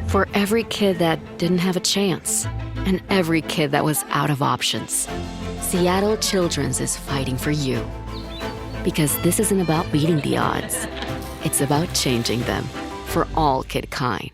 For every kid that didn't have a chance, and every kid that was out of options, Seattle Children's is fighting for you. Because this isn't about beating the odds. It's about changing them for all kidkind.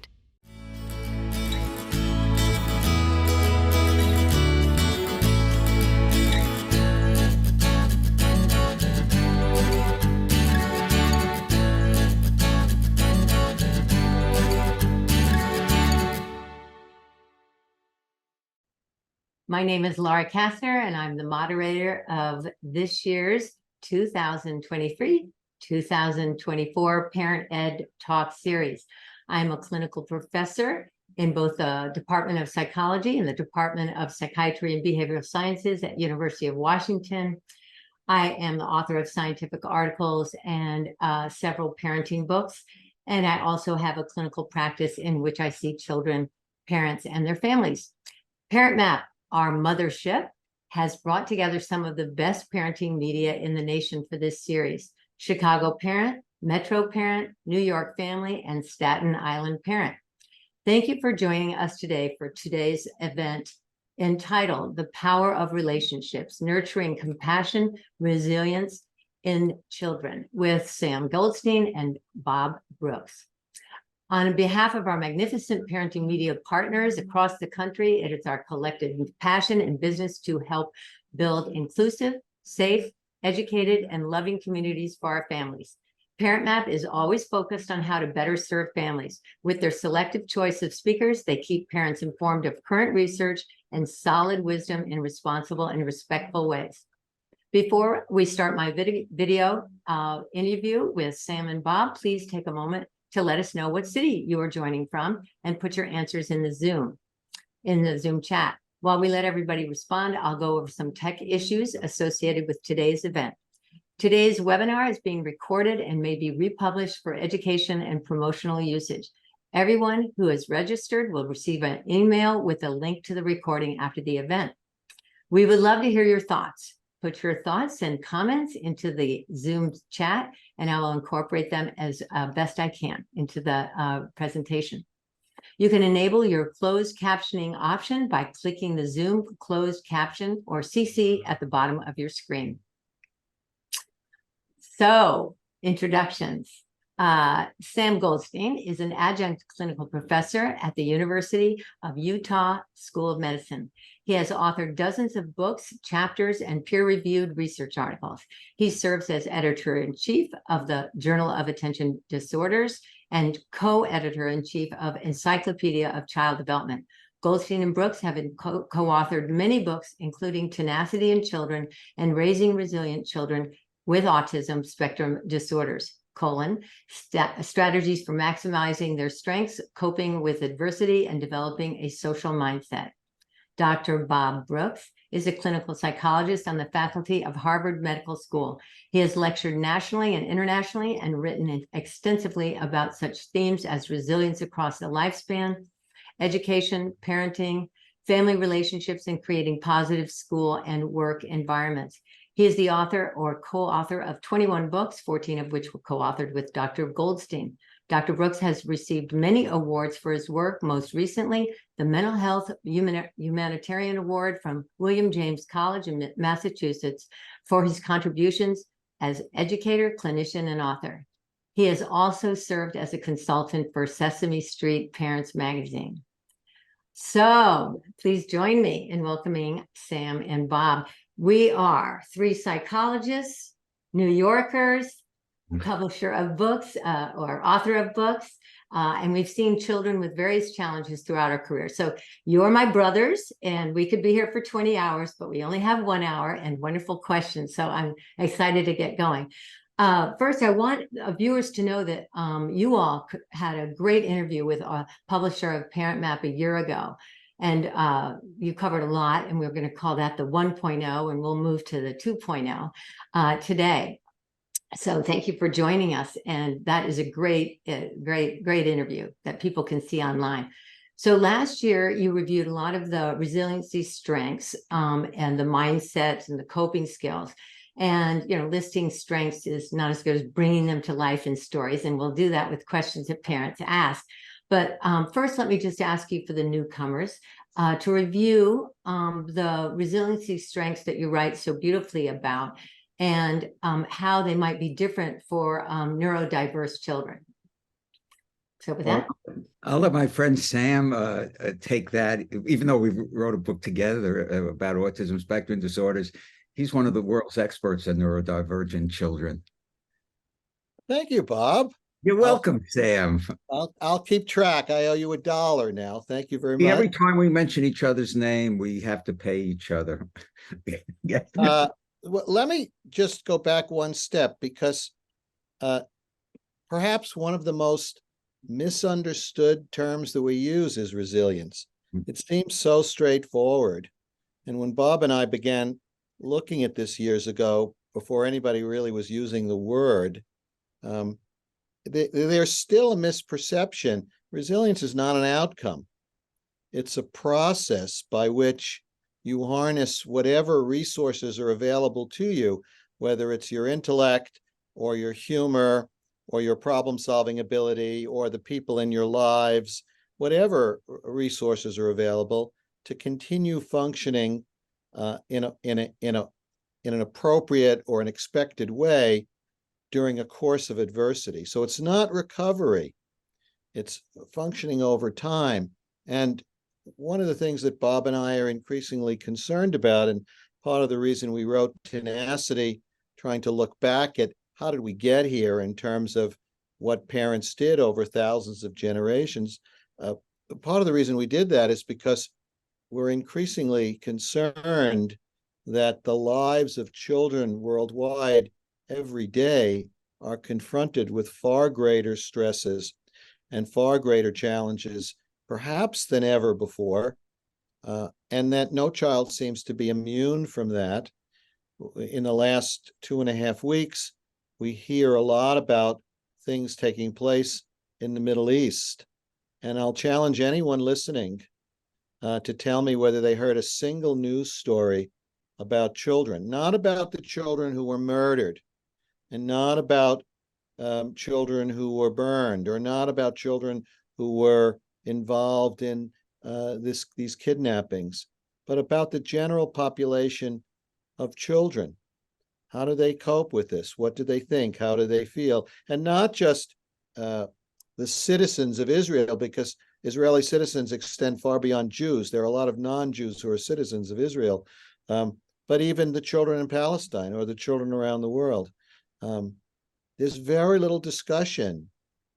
My name is Laura Kastner, and I'm the moderator of this year's 2023-2024 Parent Ed Talk Series. I'm a clinical professor in both the Department of Psychology and the Department of Psychiatry and Behavioral Sciences at University of Washington. I am the author of scientific articles and several parenting books, and I also have a clinical practice in which I see children, parents, and their families. Parent Map, our mothership, has brought together some of the best parenting media in the nation for this series: Chicago Parent, Metro Parent, New York Family, and Staten Island Parent. Thank you for joining us today for today's event entitled The Power of Relationships, Nurturing Compassion, Resilience in Children with Sam Goldstein and Bob Brooks. On behalf of our magnificent parenting media partners across the country, it is our collective passion and business to help build inclusive, safe, educated, and loving communities for our families. Parent Map is always focused on how to better serve families. With their selective choice of speakers, they keep parents informed of current research and solid wisdom in responsible and respectful ways. Before we start my video interview with Sam and Bob, please take a moment to let us know what city you are joining from and put your answers in the Zoom chat. While we let everybody respond, I'll go over some tech issues associated with today's event. Today's webinar is being recorded and may be republished for education and promotional usage. Everyone who is registered will receive an email with a link to the recording after the event. We would love to hear your thoughts. Put your thoughts and comments into the Zoom chat, and I will incorporate them as best I can into the presentation. You can enable your closed captioning option by clicking the Zoom closed caption or CC at the bottom of your screen. So, introductions. Sam Goldstein is an adjunct clinical professor at the University of Utah School of Medicine. He has authored dozens of books, chapters, and peer-reviewed research articles. He serves as editor-in-chief of the Journal of Attention Disorders and co-editor-in-chief of Encyclopedia of Child Development. Goldstein and Brooks have co-authored many books, including Tenacity in Children and Raising Resilient Children with Autism Spectrum Disorders, strategies for maximizing their strengths, coping with adversity, and developing a social mindset. Dr. Bob Brooks is a clinical psychologist on the faculty of Harvard Medical School. He has lectured nationally and internationally and written extensively about such themes as resilience across the lifespan, education, parenting, family relationships, and creating positive school and work environments. He is the author or co-author of 21 books, 14 of which were co-authored with Dr. Goldstein. Dr. Brooks has received many awards for his work, most recently the Mental Health Humanitarian Award from William James College in Massachusetts for his contributions as educator, clinician, and author. He has also served as a consultant for Sesame Street Parents Magazine. So please join me in welcoming Sam and Bob. We are three psychologists, New Yorkers, publisher of books or author of books, and we've seen children with various challenges throughout our career. So you're my brothers, and we could be here for 20 hours, but we only have 1 hour and wonderful questions. So I'm excited to get going. First, I want viewers to know that you all had a great interview with a publisher of Parent Map a year ago. And you covered a lot, and we're going to call that the 1.0, and we'll move to the 2.0 today. So thank you for joining us. And that is a great interview that people can see online. So last year, you reviewed a lot of the resiliency strengths and the mindsets and the coping skills. And, listing strengths is not as good as bringing them to life in stories. And we'll do that with questions that parents ask. But first, let me just ask you for the newcomers to review the resiliency strengths that you write so beautifully about, and how they might be different for neurodiverse children. So with that, I'll let my friend Sam take that. Even though we wrote a book together about autism spectrum disorders, he's one of the world's experts on neurodivergent children. Thank you, Bob. You're welcome, Sam. I'll keep track. I owe you $1 now. Thank you very much. Every time we mention each other's name, we have to pay each other. Let me just go back one step, because perhaps one of the most misunderstood terms that we use is resilience. It seems so straightforward. And when Bob and I began looking at this years ago, before anybody really was using the word, there's still a misperception. Resilience is not an outcome. It's a process by which you harness whatever resources are available to you, whether it's your intellect or your humor or your problem-solving ability or the people in your lives, whatever resources are available, to continue functioning in an appropriate or an expected way during a course of adversity. So it's not recovery, it's functioning over time. And one of the things that Bob and I are increasingly concerned about, and part of the reason we wrote Tenacity, trying to look back at how did we get here in terms of what parents did over thousands of generations. Part of the reason we did that is because we're increasingly concerned that the lives of children worldwide every day are confronted with far greater stresses and far greater challenges, perhaps than ever before, and that no child seems to be immune from that. In the last 2.5 weeks, we hear a lot about things taking place in the Middle East. And I'll challenge anyone listening to tell me whether they heard a single news story about children, not about the children who were murdered, and not about children who were burned, or not about children who were involved in these kidnappings, but about the general population of children. How do they cope with this? What do they think? How do they feel? And not just the citizens of Israel, because Israeli citizens extend far beyond Jews. There are a lot of non-Jews who are citizens of Israel, but even the children in Palestine or the children around the world. There's very little discussion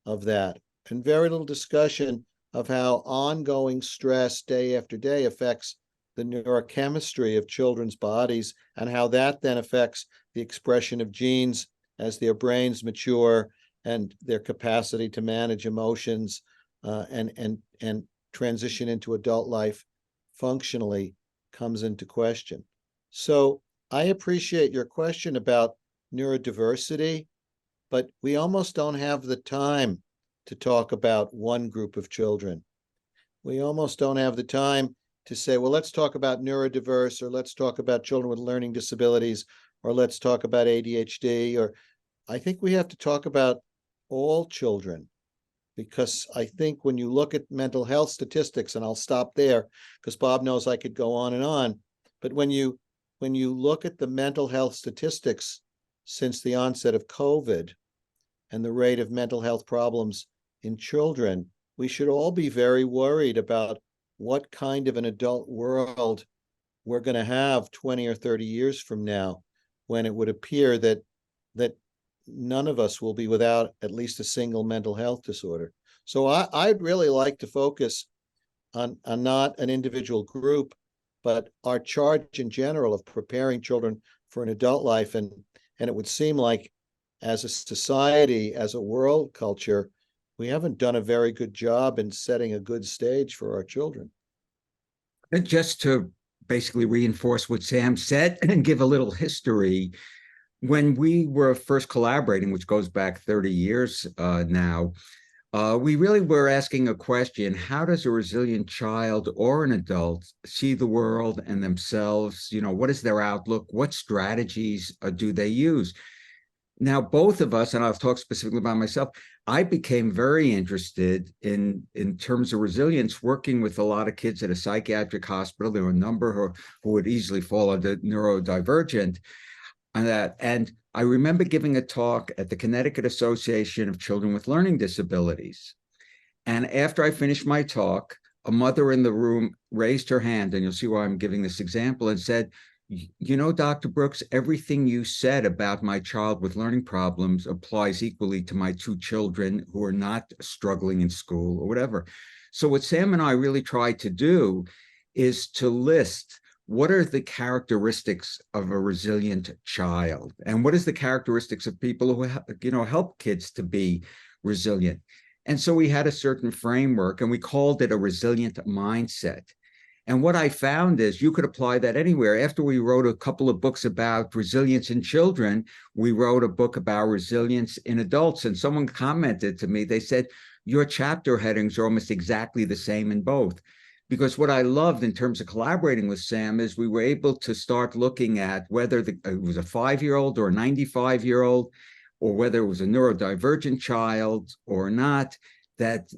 of that, and very little discussion of how ongoing stress day after day affects the neurochemistry of children's bodies, and how that then affects the expression of genes as their brains mature and their capacity to manage emotions and transition into adult life functionally comes into question. So I appreciate your question about neurodiversity, but we almost don't have the time to talk about one group of children. We almost don't have the time to say, well, let's talk about neurodiverse, or let's talk about children with learning disabilities, or let's talk about ADHD, or I think we have to talk about all children, because I think when you look at mental health statistics, and I'll stop there because Bob knows I could go on, but when you look at the mental health statistics since the onset of COVID and the rate of mental health problems in children, we should all be very worried about what kind of an adult world we're going to have 20 or 30 years from now, when it would appear that none of us will be without at least a single mental health disorder. So I'd really like to focus on not an individual group, but our charge in general of preparing children for an adult life. And it would seem like as a society, as a world culture, we haven't done a very good job in setting a good stage for our children. And just to basically reinforce what Sam said and give a little history, when we were first collaborating, which goes back 30 years now, we really were asking a question: how does a resilient child or an adult see the world and themselves? What is their outlook? What strategies do they use? Now, both of us, and I'll talk specifically about myself, I became very interested in terms of resilience, working with a lot of kids at a psychiatric hospital. There were a number who would easily fall under neurodivergent. And I remember giving a talk at the Connecticut Association of Children with Learning Disabilities. And after I finished my talk, a mother in the room raised her hand, and you'll see why I'm giving this example, and said, you know, Dr. Brooks, everything you said about my child with learning problems applies equally to my two children who are not struggling in school or whatever. So what Sam and I really tried to do is to list what are the characteristics of a resilient child, and what is the characteristics of people who, you know, help kids to be resilient. And so we had a certain framework, and we called it a resilient mindset. And what I found is you could apply that anywhere. After we wrote a couple of books about resilience in children, we wrote a book about resilience in adults. And someone commented to me, they said, your chapter headings are almost exactly the same in both. Because what I loved in terms of collaborating with Sam is we were able to start looking at whether it was a 5-year-old or a 95-year-old, or whether it was a neurodivergent child or not, that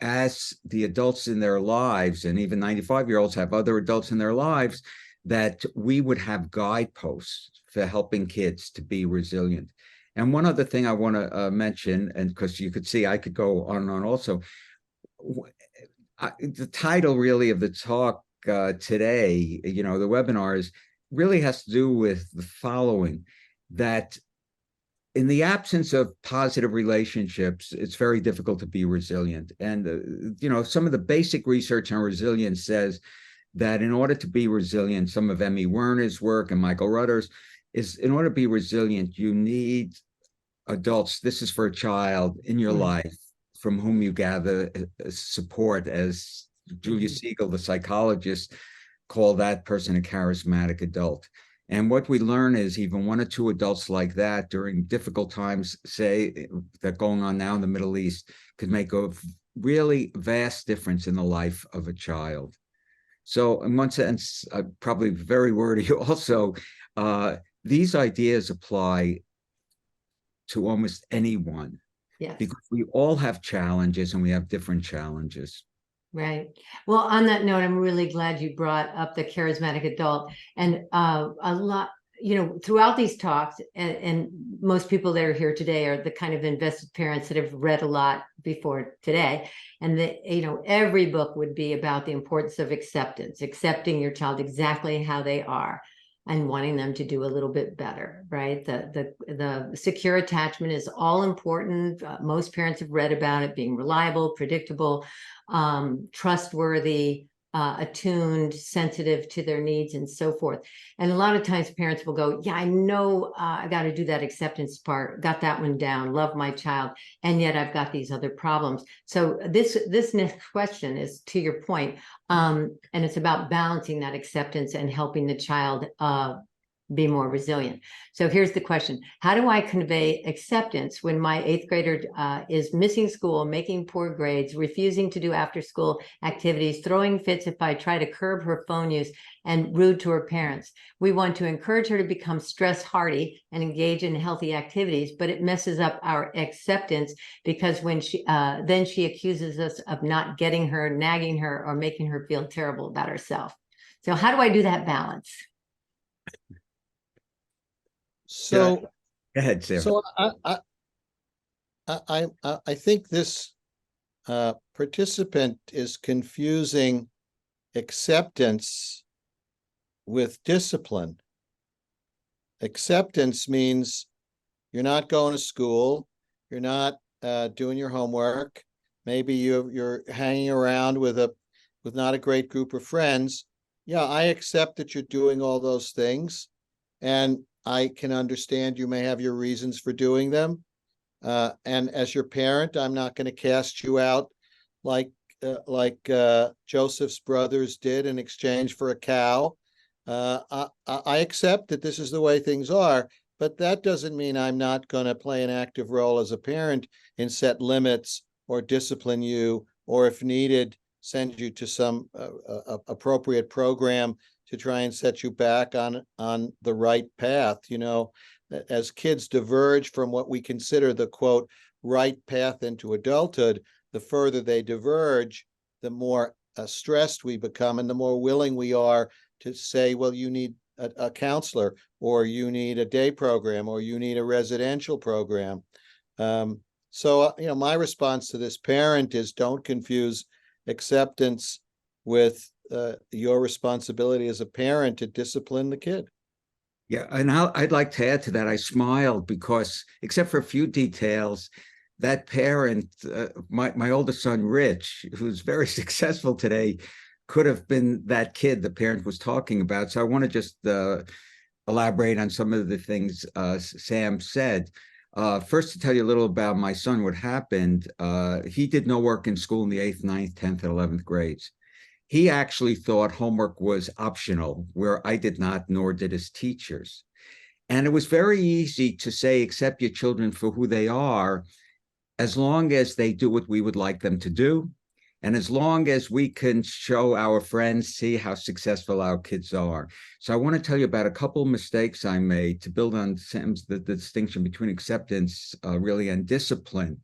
as the adults in their lives, and even 95-year-olds have other adults in their lives, that we would have guideposts for helping kids to be resilient. And one other thing I want to mention, and because you could see I could go on and on also, the title really of the talk today, you know, the webinar is really has to do with the following, that in the absence of positive relationships, it's very difficult to be resilient. And, you know, some of the basic research on resilience says that in order to be resilient, some of Emmy Werner's work and Michael Rutter's, is in order to be resilient, you need adults, this is for a child in your life, from whom you gather support, as Julia Siegel, the psychologist, called that person a charismatic adult. And what we learn is even 1 or 2 adults like that during difficult times, say that going on now in the Middle East, could make a really vast difference in the life of a child. So in one sense, probably very wordy also, these ideas apply to almost anyone. Yes. Because we all have challenges and we have different challenges. Right. Well, on that note, I'm really glad you brought up the charismatic adult. And a lot, you know, throughout these talks, and most people that are here today are the kind of invested parents that have read a lot before today. And that, you know, every book would be about the importance of acceptance, accepting your child exactly how they are, and wanting them to do a little bit better, right? The secure attachment is all important. Most parents have read about it, being reliable, predictable, trustworthy, attuned, sensitive to their needs, and so forth. And a lot of times parents will go, yeah, I know I got to do that acceptance part, got that one down, love my child, and yet I've got these other problems. So this next question is to your point, and it's about balancing that acceptance and helping the child be more resilient. So here's the question. How do I convey acceptance when my 8th grader is missing school, making poor grades, refusing to do after school activities, throwing fits if I try to curb her phone use, and rude to her parents? We want to encourage her to become stress hardy and engage in healthy activities, but it messes up our acceptance because when then she accuses us of not getting her, nagging her, or making her feel terrible about herself. So how do I do that balance? So go ahead, Sarah. So I think this participant is confusing acceptance with discipline. Acceptance means you're not going to school, you're not doing your homework, maybe you're hanging around with not a great group of friends. Yeah, I accept that you're doing all those things, and I can understand you may have your reasons for doing them. And as your parent, I'm not going to cast you out like Joseph's brothers did in exchange for a cow. I accept that this is the way things are, but that doesn't mean I'm not going to play an active role as a parent and set limits or discipline you, or if needed, send you to some appropriate program to try and set you back on the right path. You know, as kids diverge from what we consider the quote right path into adulthood, the further they diverge, the more stressed we become, and the more willing we are to say, well, you need a counselor, or you need a day program, or you need a residential program. So, you know, my response to this parent is, don't confuse acceptance with your responsibility as a parent to discipline the kid. Yeah, and I'd like to add to that. I smiled because, except for a few details, that parent, my oldest son, Rich, who's very successful today, could have been that kid the parent was talking about. So I want to just elaborate on some of the things Sam said. First, to tell you a little about my son, what happened, he did no work in school in the 8th, 9th, 10th, and 11th grades. He actually thought homework was optional, where I did not, nor did his teachers. And it was very easy to say, accept your children for who they are, as long as they do what we would like them to do. And as long as we can show our friends, see how successful our kids are. So I want to tell you about a couple of mistakes I made to build on Sam's, the distinction between acceptance really and discipline.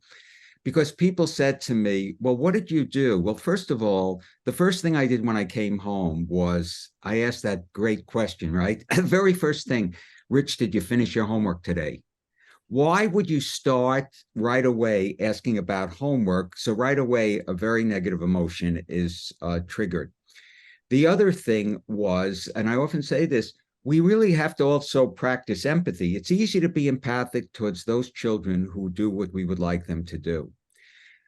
Because people said to me, well, what did you do? Well, first of all, the first thing I did when I came home was I asked that great question, right? The very first thing, Rich, did you finish your homework today? Why would you start right away asking about homework? So right away, a very negative emotion is triggered. The other thing was, and I often say this, we really have to also practice empathy. It's easy to be empathic towards those children who do what we would like them to do.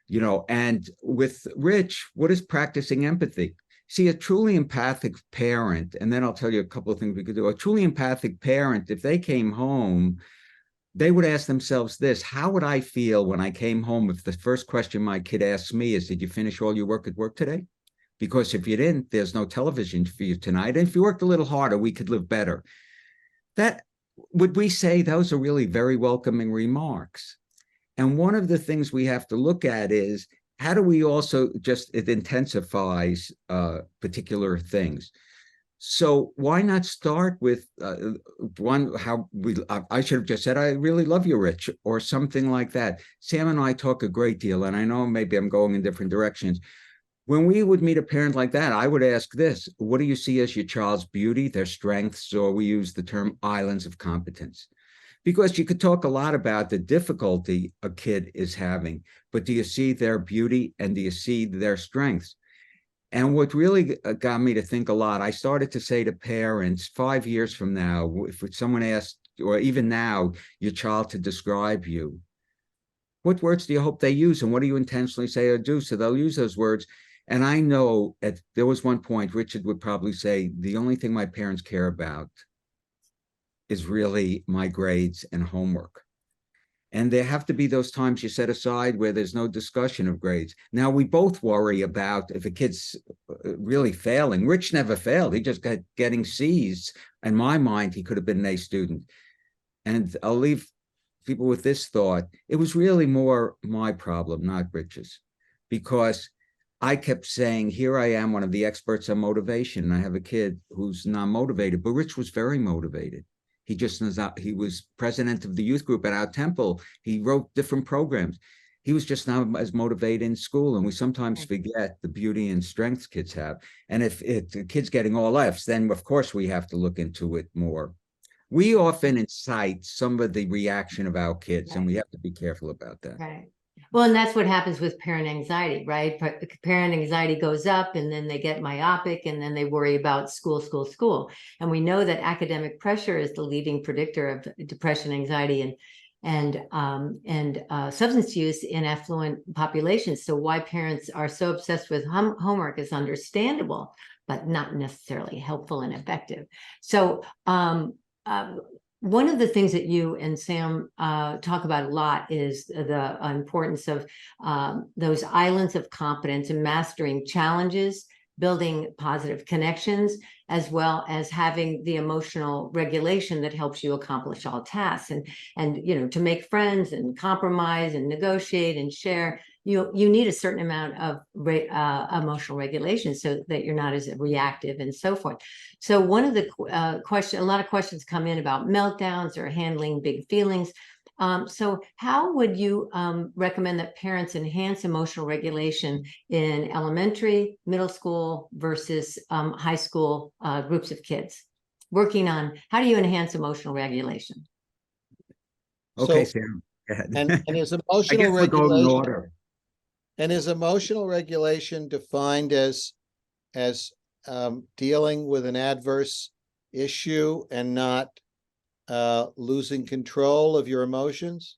You know, and with Rich, what is practicing empathy? See, a truly empathic parent, and then I'll tell you a couple of things we could do. A truly empathic parent, if they came home, they would ask themselves this: how would I feel when I came home if the first question my kid asked me is, did you finish all your work at work today? Because if you didn't, there's no television for you tonight. And if you worked a little harder, we could live better. That, would we say those are really very welcoming remarks? And one of the things we have to look at is, how do we also just, it intensifies particular things. So why not start with one, how we, I should have just said, I really love you, Rich, or something like that. Sam and I talk a great deal, and I know maybe I'm going in different directions. When we would meet a parent like that, I would ask this: what do you see as your child's beauty, their strengths, or we use the term islands of competence? Because you could talk a lot about the difficulty a kid is having, but do you see their beauty and do you see their strengths? And what really got me to think a lot, I started to say to parents, 5 years from now, if someone asked, or even now, your child to describe you, what words do you hope they use? And what do you intentionally say or do? So they'll use those words. And I know there was one point, Richard would probably say, the only thing my parents care about is really my grades and homework. And there have to be those times you set aside where there's no discussion of grades. Now, we both worry about if a kid's really failing. Rich never failed. He just got getting C's. In my mind, he could have been an A student. And I'll leave people with this thought. It was really more my problem, not Rich's, because I kept saying, here I am, one of the experts on motivation, and I have a kid who's not motivated, but Rich was very motivated. He just he was president of the youth group at our temple. He wrote different programs. He was just not as motivated in school. And we sometimes forget the beauty and strengths kids have. And if the kid's getting all F's, then of course we have to look into it more. We often incite some of the reaction of our kids, and we have to be careful about that. Right. Well, and that's what happens with parent anxiety, right? Parent anxiety goes up, and then they get myopic, and then they worry about school. And we know that academic pressure is the leading predictor of depression, anxiety, and substance use in affluent populations. So why parents are so obsessed with homework is understandable, but not necessarily helpful and effective. So one of the things that you and Sam talk about a lot is the importance of those islands of competence and mastering challenges, building positive connections, as well as having the emotional regulation that helps you accomplish all tasks, and you know, to make friends and compromise and negotiate and share. you need a certain amount of emotional regulation so that you're not as reactive and so forth. So one of the a lot of questions come in about meltdowns or handling big feelings. So how would you recommend that parents enhance emotional regulation in elementary, middle school versus high school groups of kids? Working on how do you enhance emotional regulation? Okay, So, Sam, go ahead. and is I emotional guess we'll go in regulation, order. and is emotional regulation defined as dealing with an adverse issue and not losing control of your emotions?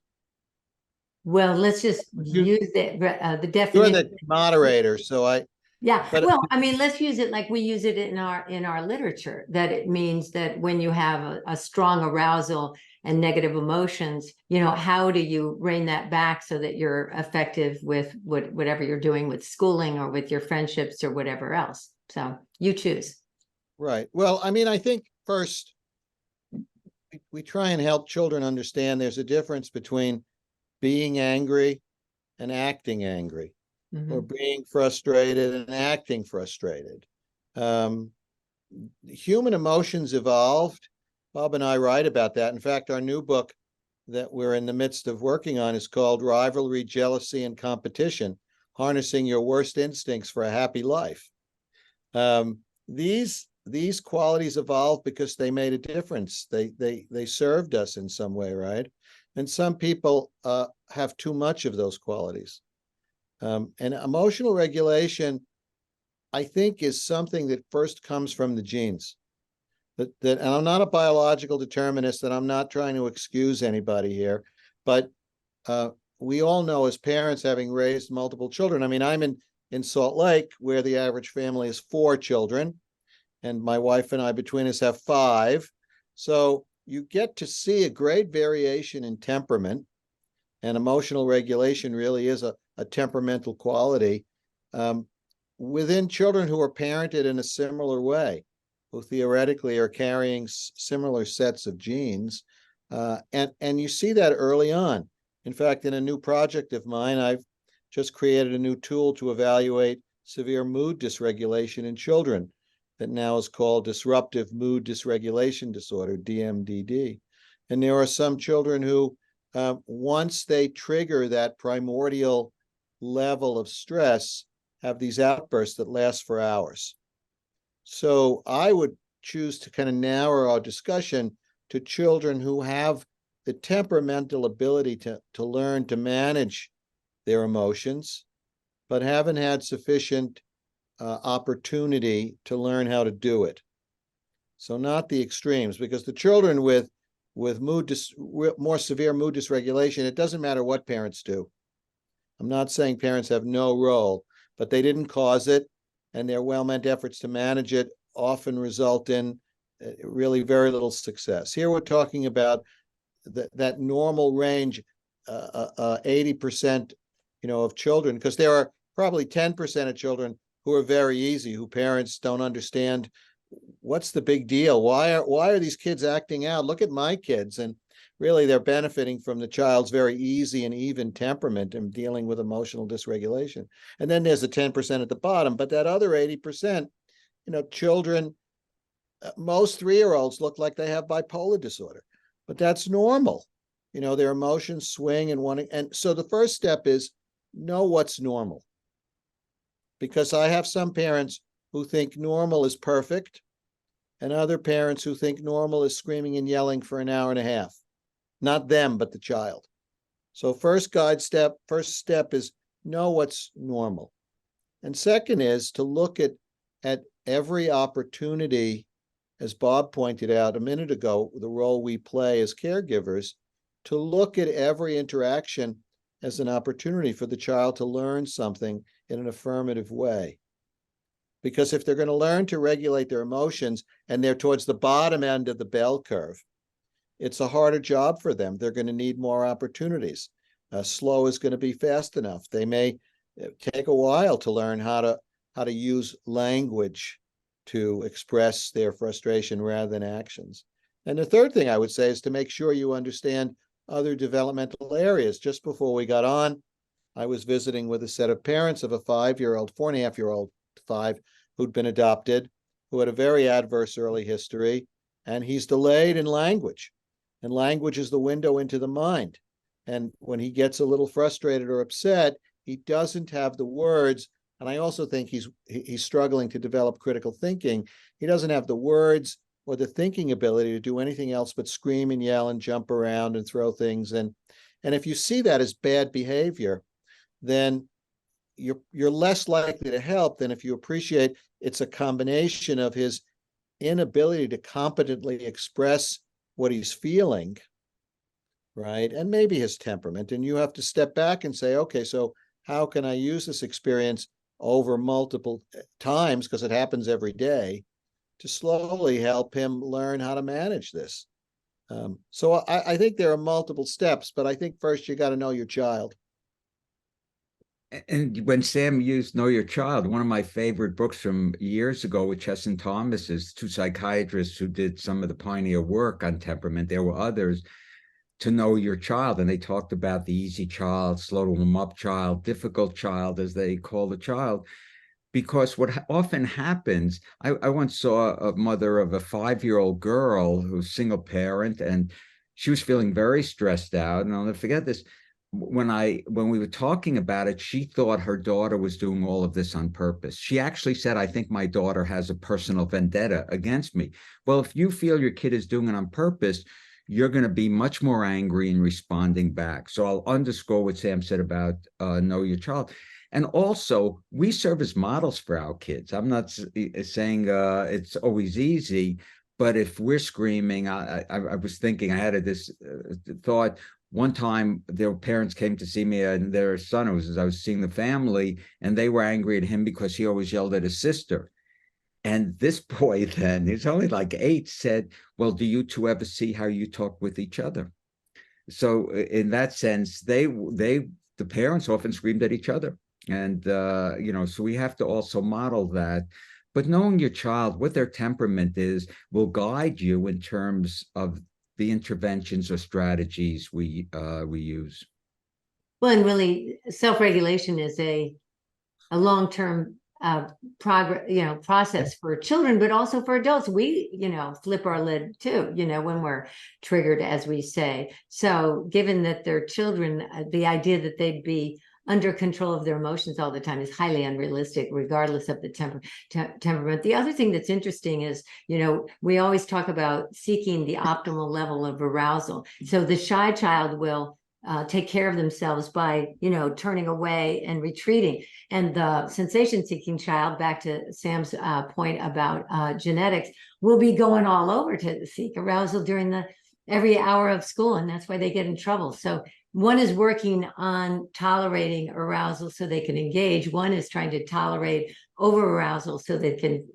Well, let's just use the You're definition. the moderator, so Yeah, but well, I mean, let's use it like we use it in our literature, that it means that when you have a strong arousal and negative emotions, how do you rein that back so that you're effective with whatever you're doing with schooling or with your friendships or whatever else? So you choose. right. Well, I mean, I think first we try and help children understand there's a difference between being angry and acting angry, or being frustrated and acting frustrated. Human emotions evolved. Bob and I write about that. In fact, our new book that we're in the midst of working on is called Rivalry, Jealousy, and Competition: Harnessing Your Worst Instincts for a Happy Life. These qualities evolved because they made a difference. They served us in some way, right? And some people have too much of those qualities. And emotional regulation, I think, is something that first comes from the genes. And I'm not a biological determinist, and I'm not trying to excuse anybody here, but we all know as parents, having raised multiple children. I mean, I'm in Salt Lake, where the average family is 4 children, and my wife and I between us have 5. So you get to see a great variation in temperament, and emotional regulation really is a temperamental quality within children who are parented in a similar way, who theoretically are carrying similar sets of genes. And you see that early on. In fact, in a new project of mine, I've just created a new tool to evaluate severe mood dysregulation in children that now is called disruptive mood dysregulation disorder, DMDD. And there are some children who, once they trigger that primordial level of stress, have these outbursts that last for hours. So I would choose to kind of narrow our discussion to children who have the temperamental ability to learn to manage their emotions, but haven't had sufficient opportunity to learn how to do it. So not the extremes, because the children with more severe mood dysregulation, it doesn't matter what parents do. I'm not saying parents have no role, but they didn't cause it, and their well-meant efforts to manage it often result in really very little success. Here we're talking about that normal range, 80%, of children, because there are probably 10% of children who are very easy, who parents don't understand. What's the big deal? Why are these kids acting out? Look at my kids. And really, they're benefiting from the child's very easy and even temperament and dealing with emotional dysregulation. And then there's a 10% at the bottom, but that other 80%, children, most 3-year-olds look like they have bipolar disorder, but that's normal. Their emotions swing and wanting. And so the first step is know what's normal. Because I have some parents who think normal is perfect, and other parents who think normal is screaming and yelling for an hour and a half. Not them, but the child. So first step is know what's normal. And second is to look at every opportunity, as Bob pointed out a minute ago, the role we play as caregivers, to look at every interaction as an opportunity for the child to learn something in an affirmative way. Because if they're going to learn to regulate their emotions and they're towards the bottom end of the bell curve, it's a harder job for them. They're going to need more opportunities. Slow is going to be fast enough. They may take a while to learn how to use language to express their frustration rather than actions. And the third thing I would say is to make sure you understand other developmental areas. Just before we got on, I was visiting with a set of parents of a 5-year-old, 4.5-year-old, 5, who'd been adopted, who had a very adverse early history, and he's delayed in language. And language is the window into the mind. And when he gets a little frustrated or upset, he doesn't have the words. And I also think he's struggling to develop critical thinking. He doesn't have the words or the thinking ability to do anything else but scream and yell and jump around and throw things. And if you see that as bad behavior, then you're less likely to help than if you appreciate it's a combination of his inability to competently express what he's feeling, right? And maybe his temperament. And you have to step back and say, okay, so how can I use this experience over multiple times, because it happens every day, to slowly help him learn how to manage this? So I think there are multiple steps, but I think first you got to know your child. And when Sam used Know Your Child, one of my favorite books from years ago with Chess and Thomas is two psychiatrists who did some of the pioneer work on temperament. There were others, to know your child. And they talked about the easy child, slow to warm up child, difficult child, as they call the child. Because what often happens, I once saw a mother of a 5-year-old girl who's single parent, and she was feeling very stressed out. And I'll never forget this. When we were talking about it, she thought her daughter was doing all of this on purpose. She actually said, I think my daughter has a personal vendetta against me. Well, if you feel your kid is doing it on purpose, you're going to be much more angry in responding back. So I'll underscore what Sam said about know your child. And also, we serve as models for our kids. I'm not saying it's always easy, but if we're screaming, I was thinking, I had this thought. One time, their parents came to see me and their son, as I was seeing the family, and they were angry at him because he always yelled at his sister. And this boy then, he's only like 8, said, well, do you two ever see how you talk with each other? So in that sense, the parents often screamed at each other. And, so we have to also model that. But knowing your child, what their temperament is, will guide you in terms of the interventions or strategies we use. Well, and really, self-regulation is a long-term process for children, but also for adults. We, flip our lid too, when we're triggered, as we say. So given that they're children, the idea that they'd be under control of their emotions all the time is highly unrealistic, regardless of the temperament. The other thing that's interesting is, we always talk about seeking the optimal level of arousal. So the shy child will take care of themselves by, turning away and retreating. And the sensation-seeking child, back to Sam's point about genetics, will be going all over to seek arousal during every hour of school, and that's why they get in trouble. So one is working on tolerating arousal so they can engage. One is trying to tolerate over-arousal so they can,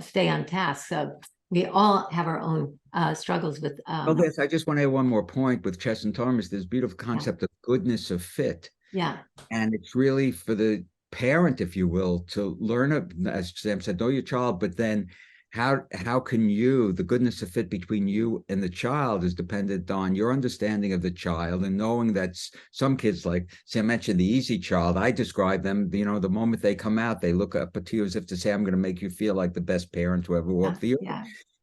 stay on task. So we all have our own struggles with. Yes, I just want to add one more point with Chess and Thomas. This beautiful concept of goodness of fit. Yeah. And it's really for the parent, if you will, to learn, as Sam said, know your child, but then how can the goodness of fit between you and the child is dependent on your understanding of the child and knowing that some kids, like Sam mentioned, the easy child, I describe them, the moment they come out, they look up at you as if to say, I'm going to make you feel like the best parent who ever walked the earth. Yeah.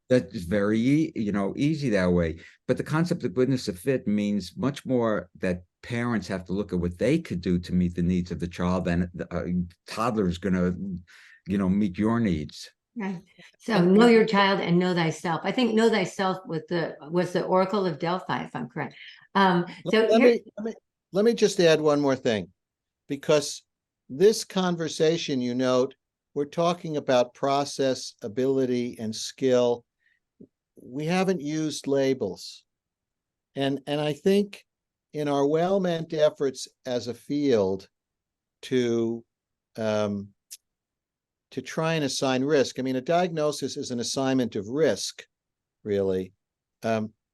That's very, easy that way. But the concept of goodness of fit means much more that parents have to look at what they could do to meet the needs of the child than a toddler is going to, meet your needs. Right. So know your child and know thyself. I think know thyself was the Oracle of Delphi, if I'm correct. Let me just add one more thing, because this conversation, we're talking about process, ability, and skill. We haven't used labels. And I think in our well-meant efforts as a field to try and assign risk, a diagnosis is an assignment of risk, really.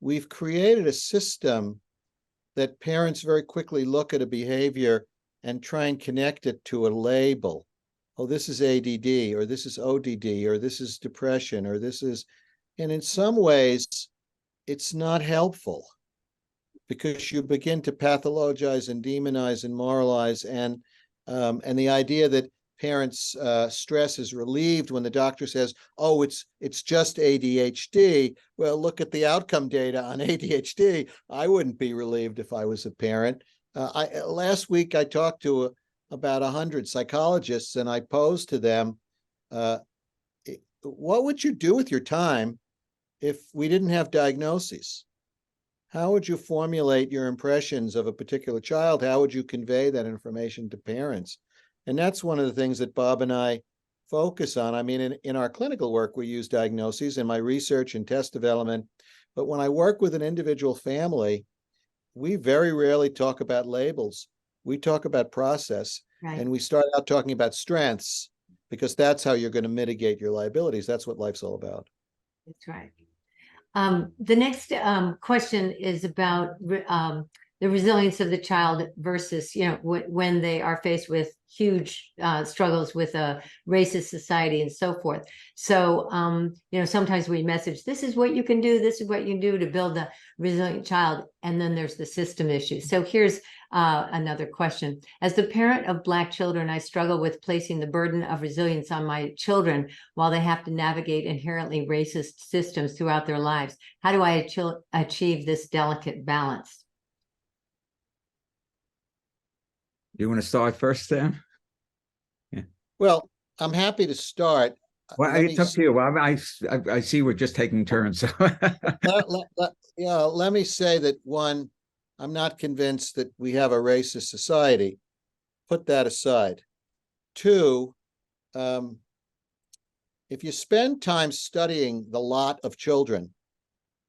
We've created a system that parents very quickly look at a behavior and try and connect it to a label. Oh, this is ADD, or this is ODD, or this is depression, or this is, and in some ways, it's not helpful. because you begin to pathologize and demonize and moralize, and the idea that parents' stress is relieved when the doctor says, "Oh, it's just ADHD." Well, look at the outcome data on ADHD. I wouldn't be relieved if I was a parent. Last week I talked to about 100 psychologists, and I posed to them, what would you do with your time if we didn't have diagnoses? How would you formulate your impressions of a particular child? How would you convey that information to parents? And that's one of the things that Bob and I focus on. I mean, in our clinical work, we use diagnoses in my research and test development. But when I work with an individual family, we very rarely talk about labels. We talk about process. Right. And we start out talking about strengths, because that's how you're going to mitigate your liabilities. That's what life's all about. That's right. The next question is about the resilience of the child versus, when they are faced with huge struggles with a racist society and so forth. So, sometimes we message, this is what you can do, this is what you can do to build a resilient child. And then there's the system issue. So here's another question. As the parent of Black children, I struggle with placing the burden of resilience on my children while they have to navigate inherently racist systems throughout their lives. How do I achieve this delicate balance? You want to start first, Sam? Yeah. Well, I'm happy to start. Well, it's up to you. I see we're just taking turns. So. Let me say that, one, I'm not convinced that we have a racist society. Put that aside. Two, if you spend time studying the lot of children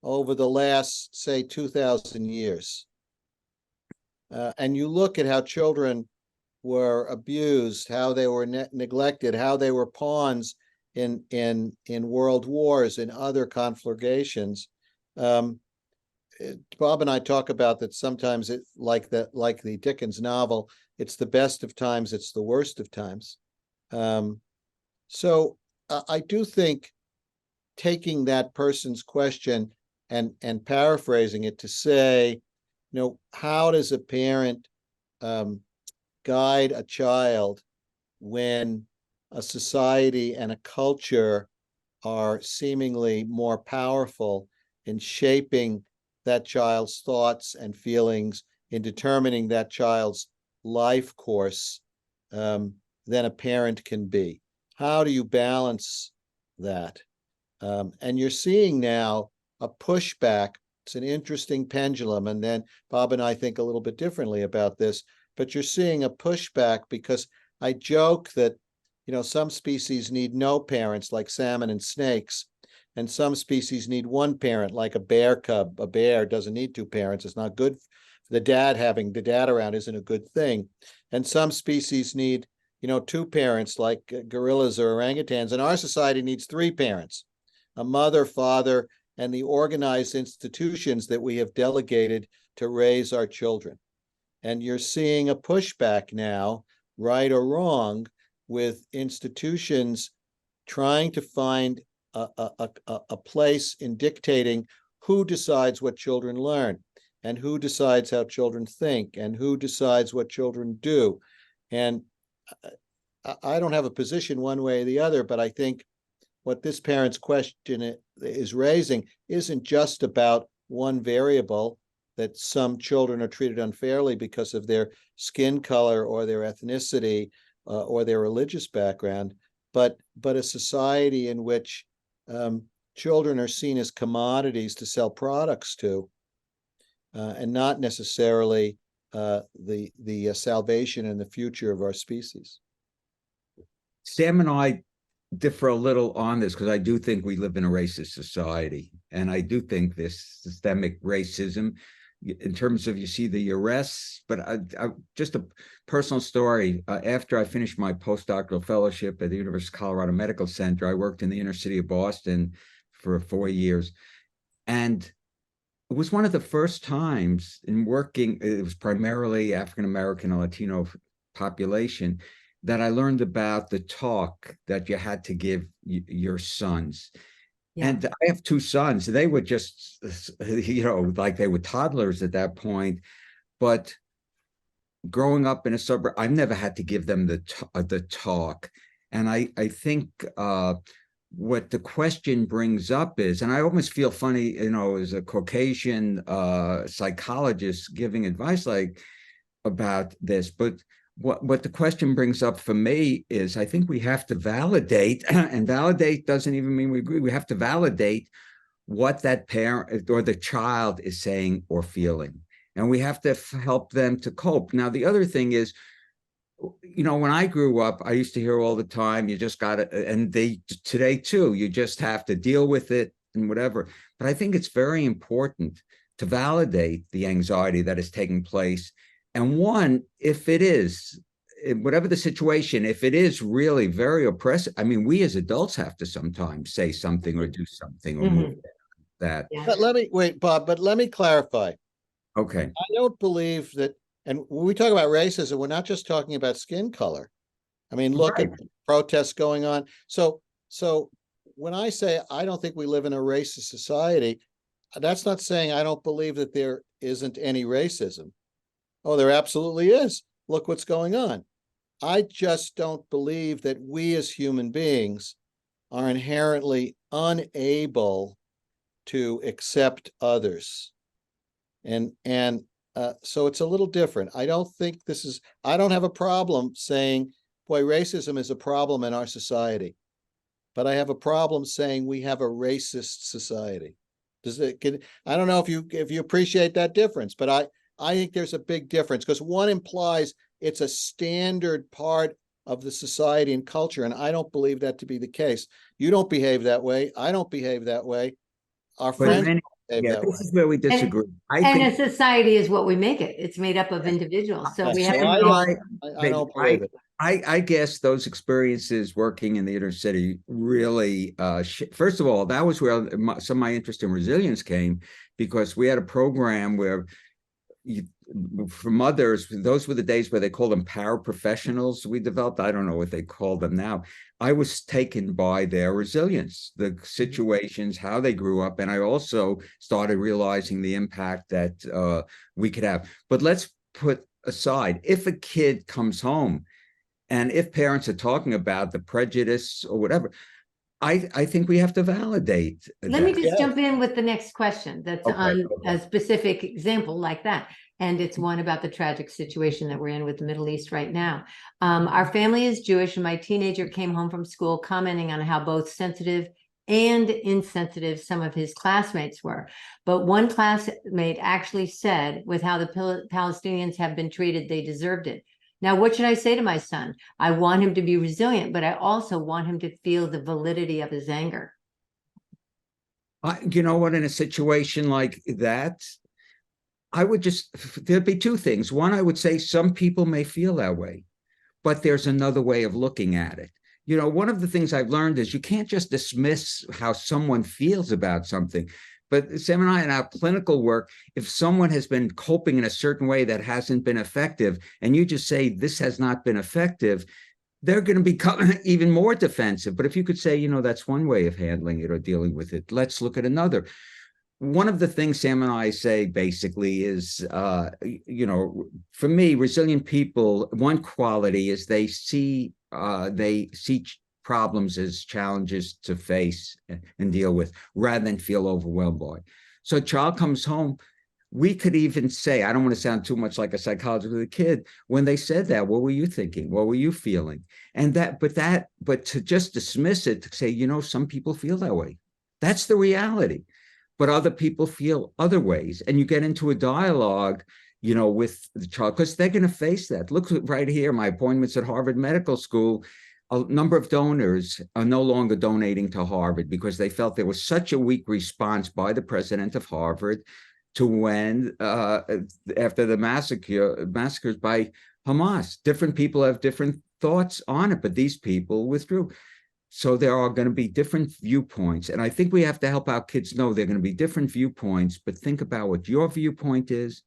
over the last, say, 2,000 years, and you look at how children were abused, how they were neglected, how they were pawns in world wars and other conflagrations. Bob and I talk about that sometimes, it like the Dickens novel, it's the best of times, it's the worst of times. So I do think taking that person's question and paraphrasing it to say, how does a parent guide a child when a society and a culture are seemingly more powerful in shaping that child's thoughts and feelings, in determining that child's life course, than a parent can be? How do you balance that? And you're seeing now a pushback. It's an interesting pendulum. And then Bob and I think a little bit differently about this, but you're seeing a pushback because I joke that, some species need no parents, like salmon and snakes, and some species need one parent, like a bear cub. A bear doesn't need two parents. It's not good. Having the dad around isn't a good thing. And some species need, two parents, like gorillas or orangutans. And our society needs three parents, a mother, father, and the organized institutions that we have delegated to raise our children. And you're seeing a pushback now, right or wrong, with institutions trying to find a place in dictating who decides what children learn, and who decides how children think, and who decides what children do. And I don't have a position one way or the other, but I think what this parent's question is raising isn't just about one variable, that some children are treated unfairly because of their skin color or their ethnicity or their religious background, but a society in which children are seen as commodities to sell products to, and not necessarily the salvation and the future of our species. Sam and I differ a little on this, because I do think we live in a racist society, and I do think this systemic racism, in terms of, you see the arrests, but I just a personal story. After I finished my postdoctoral fellowship at the University of Colorado Medical Center, I worked in the inner city of Boston for 4 years, and it was one of the first times in working, it was primarily African-American and Latino population, that I learned about the talk that you had to give your sons. Yeah. And I have two sons. They were just, like they were toddlers at that point. But growing up in a suburb, I've never had to give them the talk. And I think what the question brings up is, and I almost feel funny, as a Caucasian psychologist giving advice like about this, but what the question brings up for me is, I think we have to validate, and validate doesn't even mean we agree. We have to validate what that parent or the child is saying or feeling. And we have to help them to cope. Now, the other thing is, when I grew up, I used to hear all the time, you just got to, and today too, you just have to deal with it and whatever. But I think it's very important to validate the anxiety that is taking place. And one, if it is, whatever the situation, if it is really very oppressive, I mean, we as adults have to sometimes say something or do something or move that. Yeah. But let me wait, Bob, but let me clarify. Okay. I don't believe that, and when we talk about racism, we're not just talking about skin color. I mean, look at protests going on. So when I say I don't think we live in a racist society, that's not saying I don't believe that there isn't any racism. Oh, there absolutely is. Look what's going on. I just don't believe that we as human beings are inherently unable to accept others. And so it's a little different. I don't think I don't have a problem saying, boy, racism is a problem in our society. But I have a problem saying we have a racist society. I don't know if you appreciate that difference, but I think there's a big difference, because one implies it's a standard part of the society and culture, and I don't believe that to be the case. You don't behave that way. I don't behave that way. Our friends behave that way. This is where we disagree. And a society is what we make it. It's made up of individuals. So we have I don't believe it. I guess those experiences working in the inner city really, first of all, that was where some of my interest in resilience came, because we had a program where for mothers, those were the days where they called them paraprofessionals we developed. I don't know what they call them now. I was taken by their resilience, the situations, how they grew up. And I also started realizing the impact that we could have. But let's put aside, if a kid comes home and if parents are talking about the prejudice or whatever, I think we have to validate. Let me just jump in with the next question that's on a specific example like that. And it's one about the tragic situation that we're in with the Middle East right now. Our family is Jewish, and my teenager came home from school commenting on how both sensitive and insensitive some of his classmates were. But one classmate actually said, with how the Palestinians have been treated, they deserved it. Now, what should I say to my son? I want him to be resilient, but I also want him to feel the validity of his anger. You know what, in a situation like that, there'd be two things. One, I would say some people may feel that way, but there's another way of looking at it. One of the things I've learned is you can't just dismiss how someone feels about something. But Sam and I, in our clinical work, if someone has been coping in a certain way that hasn't been effective, and you just say this has not been effective, they're going to become even more defensive. But if you could say, that's one way of handling it or dealing with it, let's look at another. One of the things Sam and I say basically is, for me, resilient people, one quality is they see problems as challenges to face and deal with, rather than feel overwhelmed by. So a child comes home, we could even say, I don't want to sound too much like a psychologist with a kid, when they said that, what were you thinking? What were you feeling? And but to just dismiss it, to say, some people feel that way. That's the reality. But other people feel other ways. And you get into a dialogue, with the child, because they're going to face that. Look right here, my appointments at Harvard Medical School. A number of donors are no longer donating to Harvard because they felt there was such a weak response by the president of Harvard to when, after the massacres by Hamas. Different people have different thoughts on it, but these people withdrew. So there are going to be different viewpoints. And I think we have to help our kids know there are going to be different viewpoints, but think about what your viewpoint is.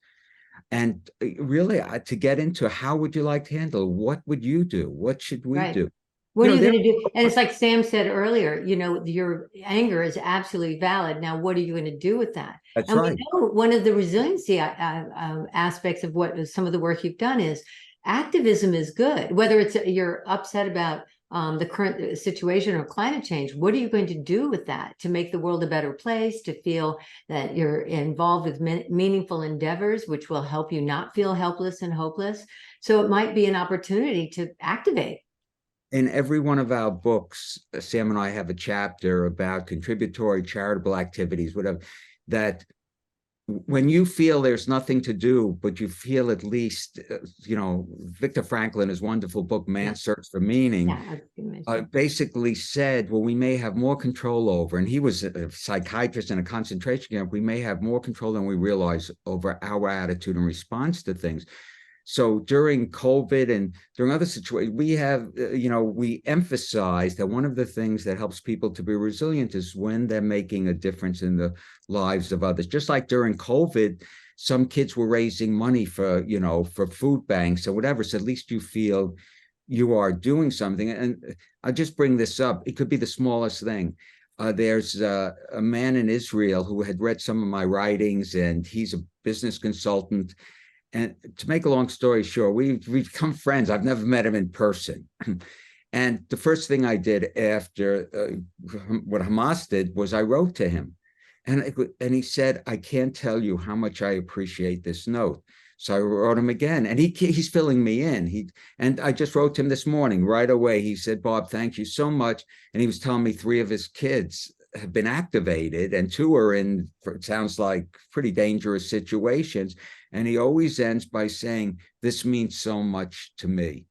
And really, to get into how would you like to handle? What would you do? What should we do? What You are know, you there going to do? And it's like Sam said earlier, your anger is absolutely valid. Now, what are you going to do with that? that's And we right. know one of the resiliency aspects of what some of the work you've done is activism is good. Whether it's you're upset about the current situation or climate change, what are you going to do with that to make the world a better place, to feel that you're involved with meaningful endeavors, which will help you not feel helpless and hopeless? So it might be an opportunity to activate. In every one of our books, Sam and I have a chapter about contributory charitable activities, whatever, that when you feel there's nothing to do, but you feel at least, Viktor Frankl in his wonderful book, Man's Search for Meaning, Yeah, basically said, well, we may have more control over, and he was a psychiatrist in a concentration camp, we may have more control than we realize over our attitude and response to things. So during COVID and during other situations, we have, we emphasize that one of the things that helps people to be resilient is when they're making a difference in the lives of others. Just like during COVID, some kids were raising money for food banks or whatever. So at least you feel you are doing something. And I'll just bring this up. It could be the smallest thing. There's a man in Israel who had read some of my writings, and he's a business consultant. And to make a long story short, we've become friends. I've never met him in person. And the first thing I did after what Hamas did was I wrote to him. And he said, I can't tell you how much I appreciate this note. So I wrote him again, and he's filling me in. And I just wrote to him this morning right away. He said, Bob, thank you so much. And he was telling me 3 of his kids have been activated, and 2 are in, it sounds like, pretty dangerous situations. And he always ends by saying, this means so much to me.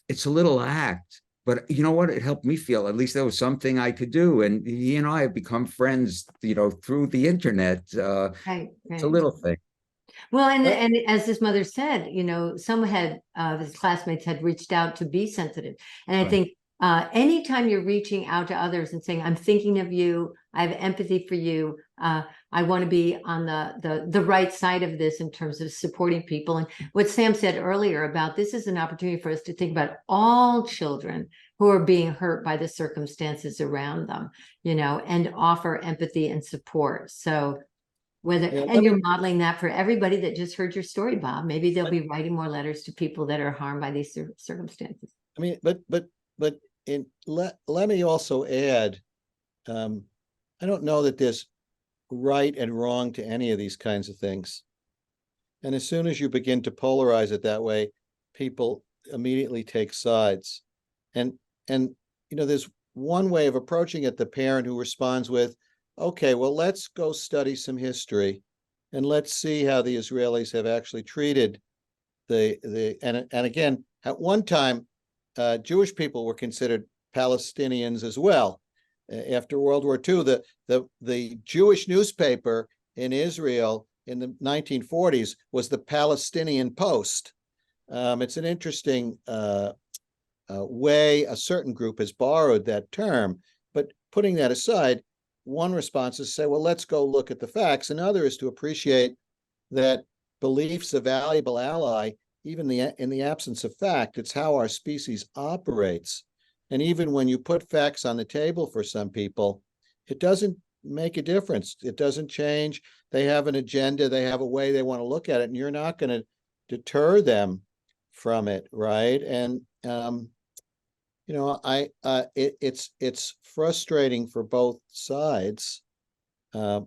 It's a little act, but you know what? It helped me feel at least there was something I could do. And he and I have become friends, through the internet. right. It's a little thing. Well, and as his mother said, some of his classmates had reached out to be sensitive. And I think anytime you're reaching out to others and saying, I'm thinking of you, I have empathy for you, I want to be on the right side of this in terms of supporting people. And what Sam said earlier about this is an opportunity for us to think about all children who are being hurt by the circumstances around them, and offer empathy and support. So you're modeling that for everybody that just heard your story, Bob. Maybe they'll be writing more letters to people that are harmed by these circumstances. I mean, but let me also add, I don't know that there's right and wrong to any of these kinds of things. And as soon as you begin to polarize it that way, people immediately take sides. And there's one way of approaching it, the parent who responds with, okay, well, let's go study some history and let's see how the Israelis have actually treated and again, at one time, Jewish people were considered Palestinians as well. After World War II, the Jewish newspaper in Israel in the 1940s was the Palestinian Post. It's an interesting way a certain group has borrowed that term, but putting that aside, one response is to say, well, let's go look at the facts. Another is to appreciate that belief's a valuable ally, even in the absence of fact. It's how our species operates. And even when you put facts on the table for some people, it doesn't make a difference. It doesn't change. They have an agenda. They have a way they want to look at it, and you're not going to deter them from it, right? And it's frustrating for both sides. And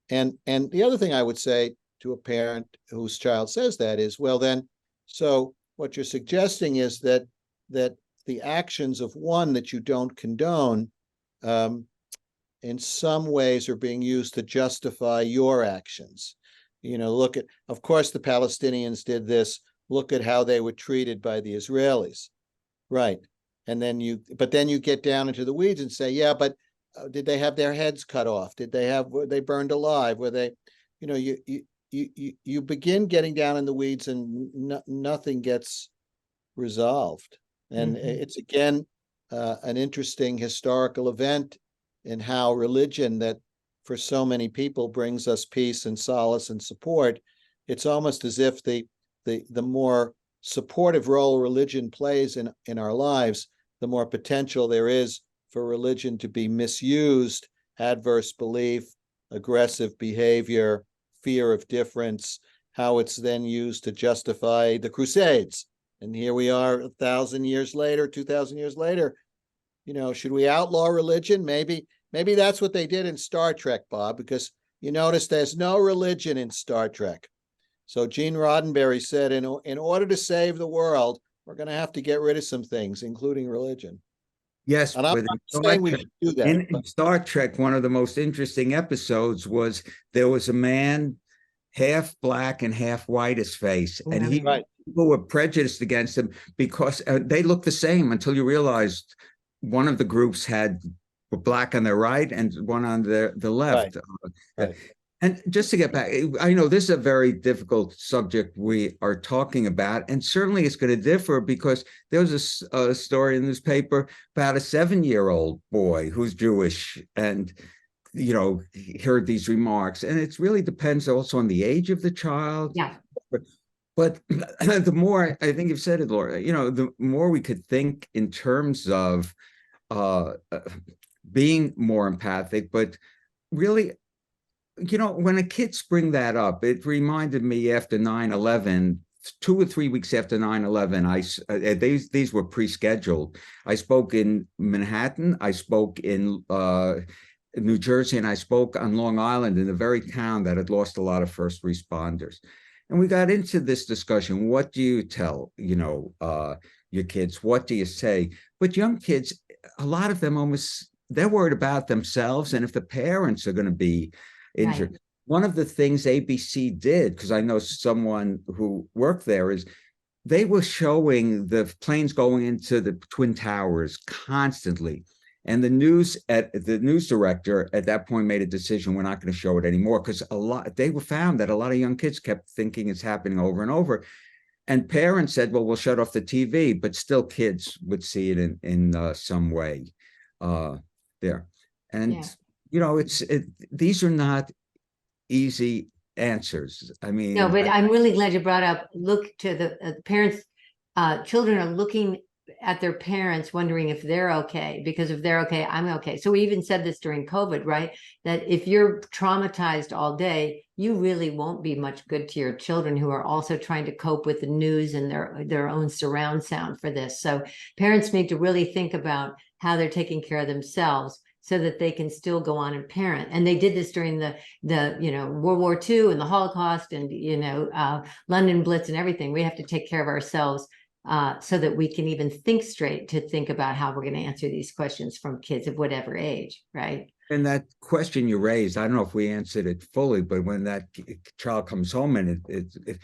the other thing I would say to a parent whose child says that is, well, then, so what you're suggesting is that the actions of one that you don't condone, in some ways are being used to justify your actions. Look at, of course, the Palestinians did this. Look at how they were treated by the Israelis. Right. And then but then you get down into the weeds and say, yeah, but did they have their heads cut off? Were they burned alive? Were they, you begin getting down in the weeds and nothing gets resolved. And it's again, an interesting historical event in how religion that for so many people brings us peace and solace and support. It's almost as if the more supportive role religion plays in our lives, the more potential there is for religion to be misused, adverse belief, aggressive behavior, fear of difference, how it's then used to justify the Crusades. And here we are 1,000 years later, 2,000 years later. Should we outlaw religion? Maybe that's what they did in Star Trek, Bob, because you notice there's no religion in Star Trek. So Gene Roddenberry said, in order to save the world, we're going to have to get rid of some things, including religion. Yes, And I'm but not saying we should do that. in Star Trek, one of the most interesting episodes was there was a man half black and half white his face, and people were prejudiced against him because they looked the same until you realized one of the groups were black on their right and one on the left. Right. And just to get back, I know this is a very difficult subject we are talking about, and certainly it's going to differ because there was a story in the newspaper about a 7-year-old boy who's Jewish and, he heard these remarks. And it really depends also on the age of the child. Yeah. But the more, I think you've said it, Laura, the more we could think in terms of being more empathic, but really, when kids bring that up, it reminded me after 9/11, 2 or 3 weeks after 9/11, these were pre-scheduled. I spoke in Manhattan, I spoke in New Jersey, and I spoke on Long Island in the very town that had lost a lot of first responders. And we got into this discussion. What do you tell, your kids? What do you say? But young kids, a lot of them they're worried about themselves and if the parents are going to be injured. Right. One of the things ABC did, because I know someone who worked there, is they were showing the planes going into the Twin Towers constantly. And the news director at that point made a decision, we're not going to show it anymore, because they found that a lot of young kids kept thinking it's happening over and over. And parents said, well, we'll shut off the TV, but still kids would see it in some way there. And, these are not easy answers. I mean, no, but I'm really glad you brought up, look to the parents. Children are looking at their parents, wondering if they're okay, because if they're okay, I'm okay. So we even said this during COVID, right? That if you're traumatized all day, you really won't be much good to your children who are also trying to cope with the news and their own surround sound for this. So parents need to really think about how they're taking care of themselves so that they can still go on and parent. And they did this during the World War II and the Holocaust and, London Blitz and everything. We have to take care of ourselves so that we can even think straight to think about how we're going to answer these questions from kids of whatever age, right? And that question you raised, I don't know if we answered it fully, but when that child comes home and it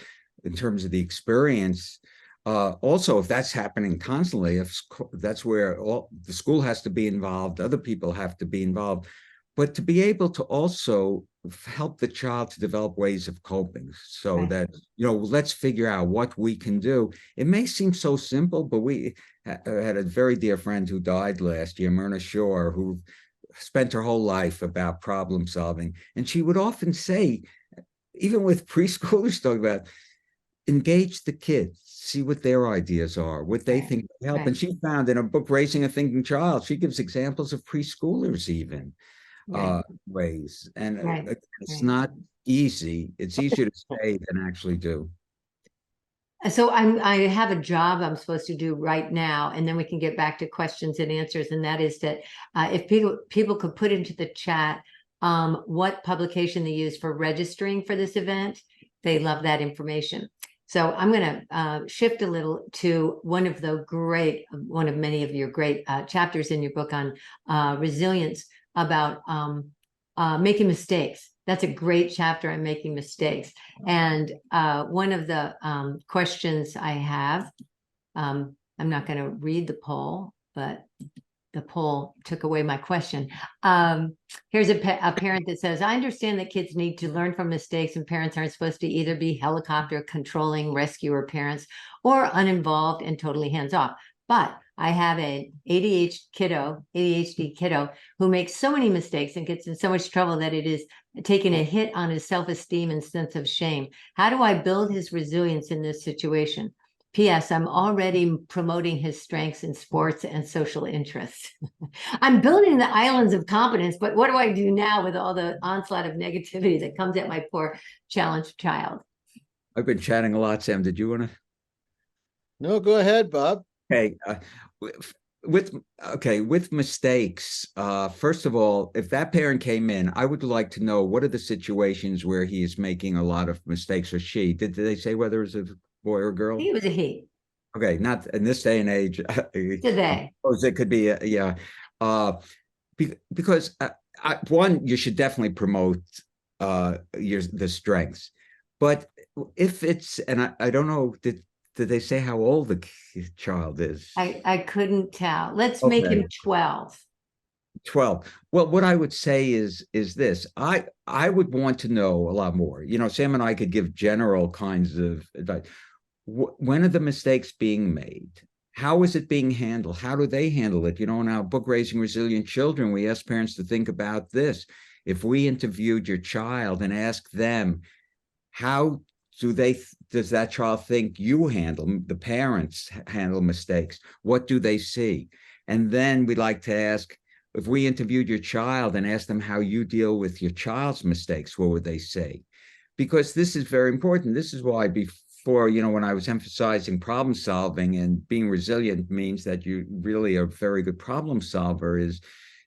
in terms of the experience, also, if that's happening constantly, if that's where the school has to be involved, other people have to be involved, but to be able to also help the child to develop ways of coping so that, let's figure out what we can do. It may seem so simple, but we had a very dear friend who died last year, Myrna Shore, who spent her whole life about problem solving. And she would often say, even with preschoolers talking about, engage the kids, see what their ideas are, what they think will help. And she found in her book, Raising a Thinking Child, she gives examples of preschoolers even. Ways. And it's not easy. It's easier to say than actually do. So I have a job I'm supposed to do right now, and then we can get back to questions and answers. And that is that if people could put into the chat what publication they use for registering for this event, they love that information. So I'm going to shift a little to one of many of your great chapters in your book on resilience, about making mistakes. That's a great chapter on making mistakes. And one of the questions I have, I'm not going to read the poll, but the poll took away my question. Here's a parent that says, I understand that kids need to learn from mistakes, and parents aren't supposed to either be helicopter controlling rescuer parents or uninvolved and totally hands off. But I have an ADHD kiddo who makes so many mistakes and gets in so much trouble that it is taking a hit on his self-esteem and sense of shame. How do I build his resilience in this situation? P.S. I'm already promoting his strengths in sports and social interests. I'm building the islands of competence, but what do I do now with all the onslaught of negativity that comes at my poor challenged child? I've been chatting a lot, Sam. Did you want to? No, go ahead, Bob. Okay. With with mistakes, first of all, if that parent came in, I would like to know what are the situations where he is making a lot of mistakes, or she. Did they say whether it's a boy or girl? He was a he. Okay, not in this day and age. Today. It could be yeah. Because one, you should definitely promote the strengths, but if it's, and I don't know, did they say how old the child is? I couldn't tell. Let's make him 12. 12. Well, what I would say is this. I would want to know a lot more. You know, Sam and I could give general kinds of advice. When are the mistakes being made? How is it being handled? How do they handle it? You know, in our book, Raising Resilient Children, we ask parents to think about this. If we interviewed your child and asked them, how does that child think you handle, the parents handle mistakes? What do they see? And then we'd like to ask, if we interviewed your child and asked them how you deal with your child's mistakes, what would they say? Because this is very important. This is why before, you know, when I was emphasizing problem solving, and being resilient means that you really are a very good problem solver, is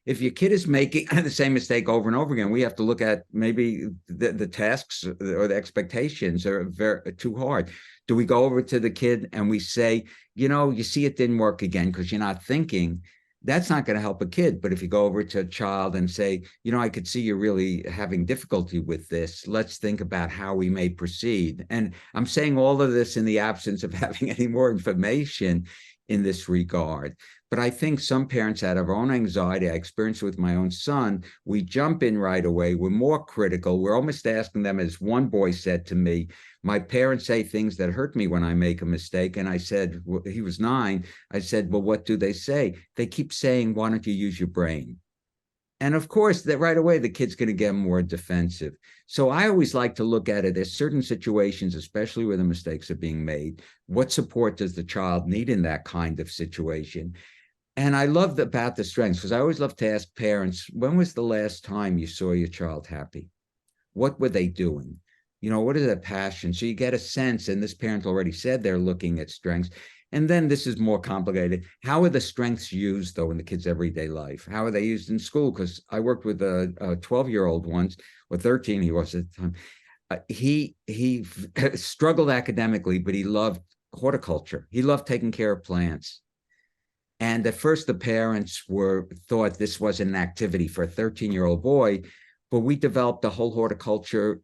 if your kid is making the same mistake over and over again, we have to look at maybe the tasks or the expectations are too hard. Do we go over to the kid and we say, you know, you see it didn't work again because you're not thinking? That's not going to help a kid. But if you go over to a child and say, you know, I could see you're really having difficulty with this. Let's think about how we may proceed. And I'm saying all of this in the absence of having any more information in this regard. But I think some parents, out of our own anxiety, I experienced with my own son, we jump in right away. We're more critical. We're almost asking them, as one boy said to me, my parents say things that hurt me when I make a mistake. And I said, well, he was 9. I said, well, what do they say? They keep saying, why don't you use your brain? And of course, that right away, the kid's going to get more defensive. So I always like to look at it as certain situations, especially where the mistakes are being made. What support does the child need in that kind of situation? And I love about the strengths, because I always love to ask parents, when was the last time you saw your child happy? What were they doing? You know, what is their passion? So you get a sense, and this parent already said they're looking at strengths. And then this is more complicated. How are the strengths used, though, in the kid's everyday life? How are they used in school? Because I worked with a 12-year-old once, or 13 he was at the time. He struggled academically, but he loved horticulture. He loved taking care of plants. And at first, the parents thought this wasn't an activity for a 13-year-old boy, but we developed a whole horticulture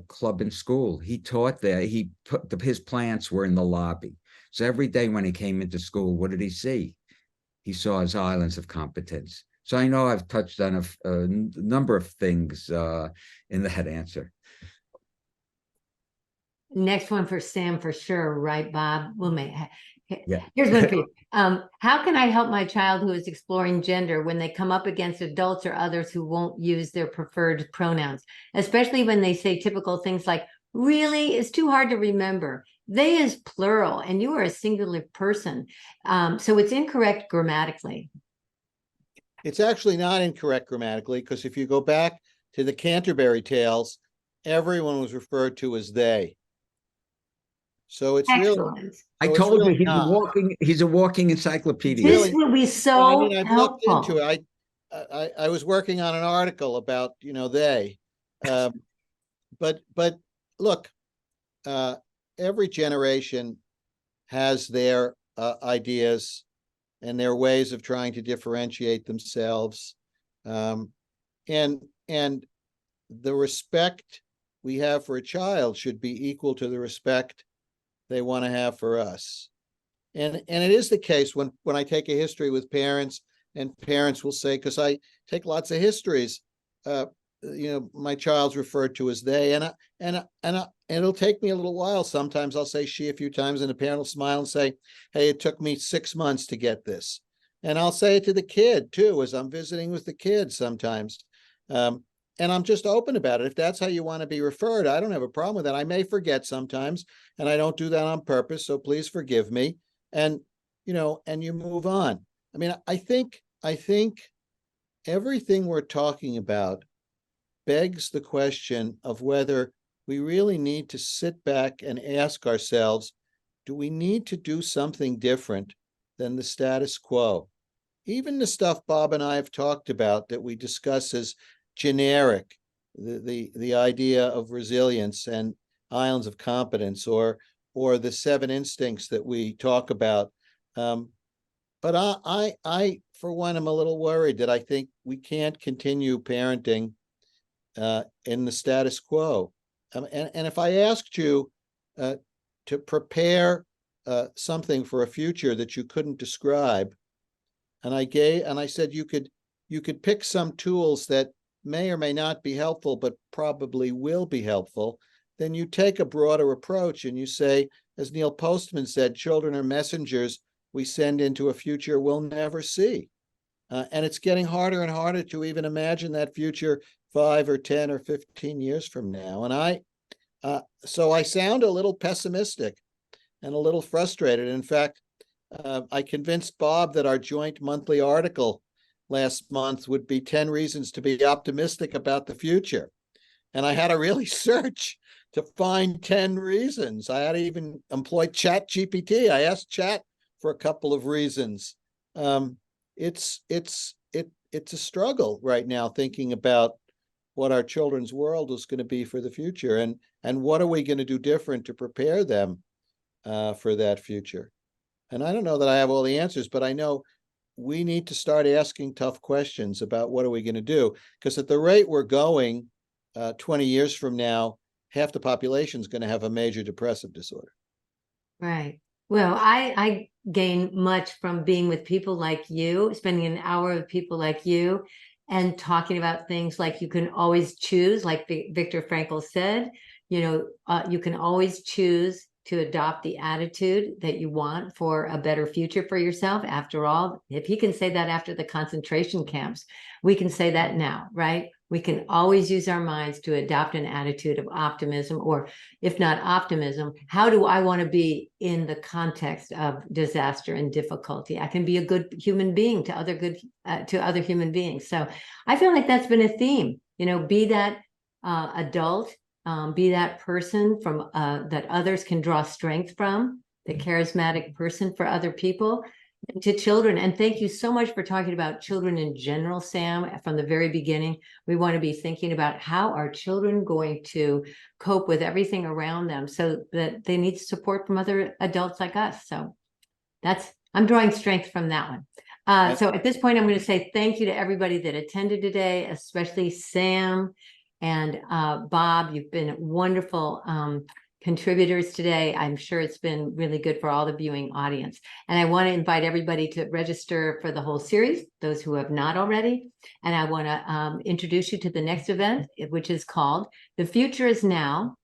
club in school. He taught there. His plants were in the lobby. So every day when he came into school, what did he see? He saw his islands of competence. So I know I've touched on a number of things in that answer. Next one for Sam for sure, right, Bob? We'll make. Yeah. Here's one for you. How can I help my child who is exploring gender when they come up against adults or others who won't use their preferred pronouns, especially when they say typical things like, really, it's too hard to remember. They is plural and you are a singular person. So it's incorrect grammatically. It's actually not incorrect grammatically, because if you go back to the Canterbury Tales, everyone was referred to as they. So it's Excellent. really. I told you he's a walking encyclopedia. This will be so I've helpful. looked into it. I was working on an article about, you know, they, but look, every generation has their ideas and their ways of trying to differentiate themselves, and the respect we have for a child should be equal to the respect they want to have for us. And it is the case when I take a history with parents, and parents will say, because I take lots of histories, you know, my child's referred to as they, and it'll take me a little while. Sometimes I'll say she a few times, and the parent will smile and say, hey, it took me 6 months to get this. And I'll say it to the kid too, as I'm visiting with the kids sometimes. I'm just open about it. If that's how you want to be referred, I don't have a problem with that. I may forget sometimes, and I don't do that on purpose, so please forgive me. And, and you move on. I mean, I think everything we're talking about begs the question of whether we really need to sit back and ask ourselves, do we need to do something different than the status quo? Even the stuff Bob and I have talked about that we discuss as generic, the idea of resilience and islands of competence, or the 7 instincts that we talk about. But I, for one, am a little worried that I think we can't continue parenting in the status quo. And if I asked you to prepare something for a future that you couldn't describe, and I said you could pick some tools that may or may not be helpful, but probably will be helpful, then you take a broader approach and you say, as Neil Postman said, children are messengers we send into a future we'll never see. And it's getting harder and harder to even imagine that future 5 or 10 or 15 years from now. And so I sound a little pessimistic and a little frustrated. In fact, I convinced Bob that our joint monthly article last month would be 10 reasons to be optimistic about the future. And I had to really search to find 10 reasons. I had to even employ Chat GPT. I asked Chat for a couple of reasons. It's a struggle right now thinking about what our children's world is going to be for the future, and what are we going to do different to prepare them for that future. And I don't know that I have all the answers, but I know we need to start asking tough questions about what are we going to do, because at the rate we're going, 20 years from now, half the population is going to have a major depressive disorder. Right. Well, I gain much from being with people like you, spending an hour with people like you, and talking about things like you can always choose, like Viktor Frankl said, you can always choose to adopt the attitude that you want for a better future for yourself. After all, if he can say that after the concentration camps, we can say that now, right? We can always use our minds to adopt an attitude of optimism, or if not optimism, how do I want to be in the context of disaster and difficulty? I can be a good human being to other human beings. So I feel like that's been a theme, be that adult, be that person from that others can draw strength from, the charismatic person for other people, to children. And thank you so much for talking about children in general, Sam. From the very beginning, we want to be thinking about how are children going to cope with everything around them, so that they need support from other adults like us. So I'm drawing strength from that one. So at this point, I'm going to say thank you to everybody that attended today, especially Sam and Bob. You've been wonderful contributors today. I'm sure it's been really good for all the viewing audience. And I want to invite everybody to register for the whole series, those who have not already. And I want to introduce you to the next event, which is called The Future is Now: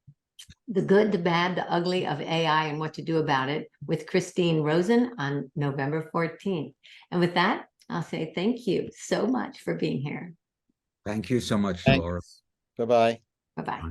The Good, the Bad, the Ugly of AI and What to Do About It, with Christine Rosen on November 14th. And with that, I'll say thank you so much for being here. Thank you so much, Thanks. Laura. Bye-bye. Bye-bye.